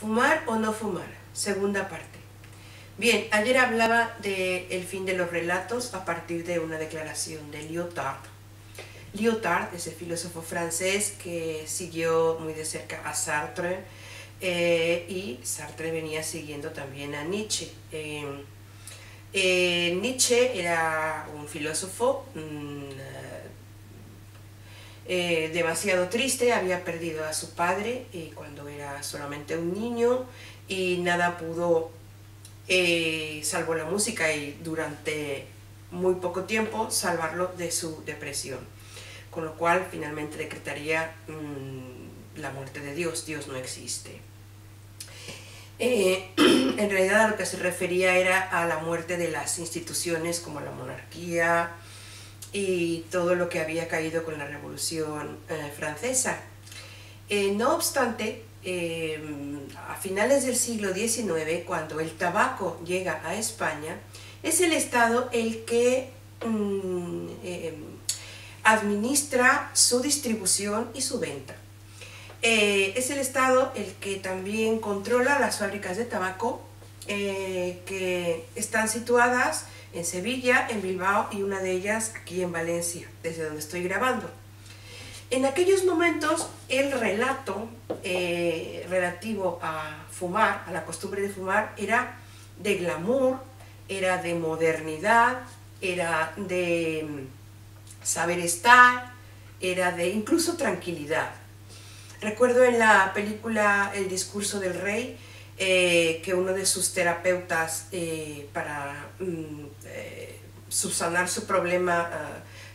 ¿Fumar o no fumar? Segunda parte. Bien, ayer hablaba del fin de los relatos a partir de una declaración de Lyotard. Lyotard es el filósofo francés que siguió muy de cerca a Sartre, y Sartre venía siguiendo también a Nietzsche. Nietzsche era un filósofo demasiado triste, había perdido a su padre cuando era solamente un niño y nada pudo, salvo la música, y durante muy poco tiempo salvarlo de su depresión, con lo cual finalmente decretaría la muerte de Dios. Dios no existe. En realidad a lo que se refería era a la muerte de las instituciones como la monarquía y todo lo que había caído con la Revolución Francesa. No obstante, a finales del siglo XIX, cuando el tabaco llega a España, es el Estado el que administra su distribución y su venta. Es el Estado el que también controla las fábricas de tabaco que están situadas en Sevilla, en Bilbao y una de ellas aquí en Valencia, desde donde estoy grabando. En aquellos momentos el relato relativo a fumar, a la costumbre de fumar, era de glamour, era de modernidad, era de saber estar, era de incluso tranquilidad. Recuerdo en la película El discurso del rey que uno de sus terapeutas para subsanar su problema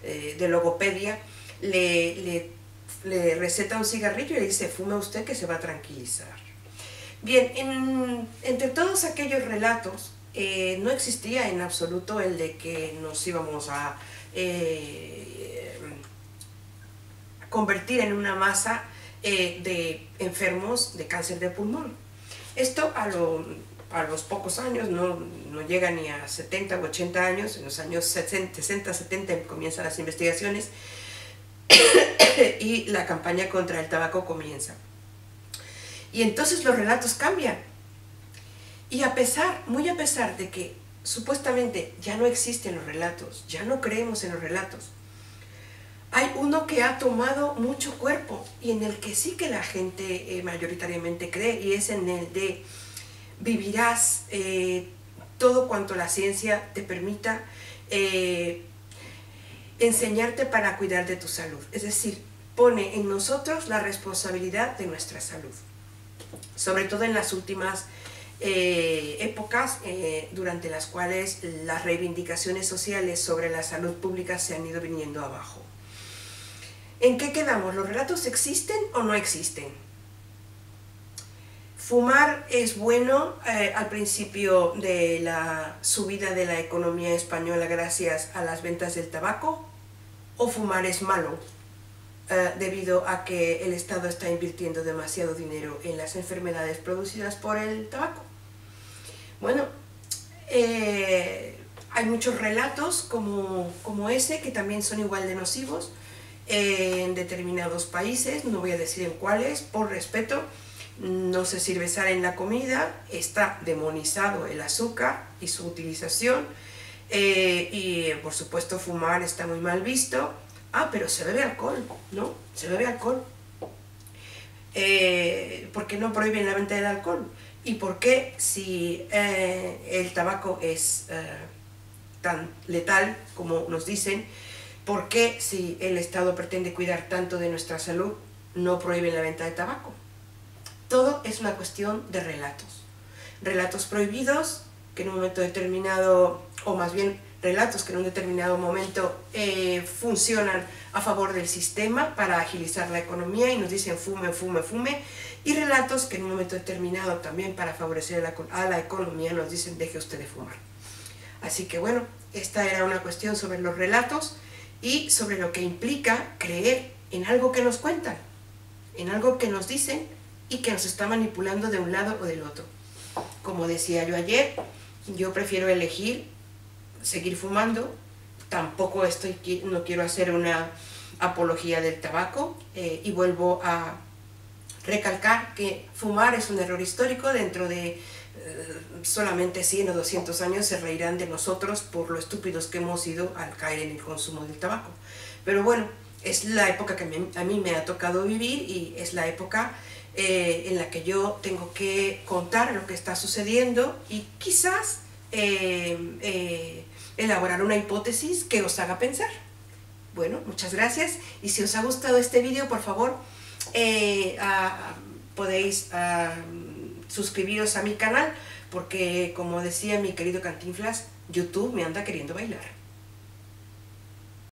de logopedia le receta un cigarrillo y le dice: fume usted que se va a tranquilizar. Bien, entre todos aquellos relatos no existía en absoluto el de que nos íbamos a convertir en una masa de enfermos de cáncer de pulmón. Esto a los pocos años, no llega ni a 70 u 80 años, en los años 60, 70 comienzan las investigaciones y la campaña contra el tabaco comienza. Y entonces los relatos cambian. Y muy a pesar de que supuestamente ya no existen los relatos, ya no creemos en los relatos, hay uno que ha tomado mucho cuerpo y en el que sí que la gente mayoritariamente cree, y es en el de vivirás todo cuanto la ciencia te permita enseñarte para cuidar de tu salud. Es decir, pone en nosotros la responsabilidad de nuestra salud, sobre todo en las últimas épocas durante las cuales las reivindicaciones sociales sobre la salud pública se han ido viniendo abajo. ¿En qué quedamos? ¿Los relatos existen o no existen? ¿Fumar es bueno al principio de la subida de la economía española gracias a las ventas del tabaco? ¿O fumar es malo debido a que el Estado está invirtiendo demasiado dinero en las enfermedades producidas por el tabaco? Bueno, hay muchos relatos como ese que también son igual de nocivos en determinados países, no voy a decir en cuáles, por respeto. No se sirve sal en la comida, está demonizado el azúcar y su utilización, y por supuesto fumar está muy mal visto. Pero se bebe alcohol, ¿no? Se bebe alcohol. ¿Por qué no prohíben la venta del alcohol? ¿Y por qué, si el tabaco es tan letal como nos dicen, por qué, si el Estado pretende cuidar tanto de nuestra salud, no prohíben la venta de tabaco? Todo es una cuestión de relatos. Relatos prohibidos que en un momento determinado, o más bien relatos que en un determinado momento funcionan a favor del sistema para agilizar la economía y nos dicen fume, fume, fume, y relatos que en un momento determinado también para favorecer a la economía nos dicen deje usted de fumar. Así que bueno, esta era una cuestión sobre los relatos y sobre lo que implica creer en algo que nos cuentan, en algo que nos dicen y que nos está manipulando de un lado o del otro. Como decía yo ayer, yo prefiero elegir seguir fumando. Tampoco no quiero hacer una apología del tabaco, y vuelvo a recalcar que fumar es un error histórico. Dentro de solamente 100 o 200 años se reirán de nosotros por lo estúpidos que hemos sido al caer en el consumo del tabaco. Pero bueno, es la época que a mí me ha tocado vivir, y es la época en la que yo tengo que contar lo que está sucediendo y quizás elaborar una hipótesis que os haga pensar. Bueno, muchas gracias, y si os ha gustado este vídeo, por favor, podéis suscribiros a mi canal, porque como decía mi querido Cantinflas, YouTube me anda queriendo bailar.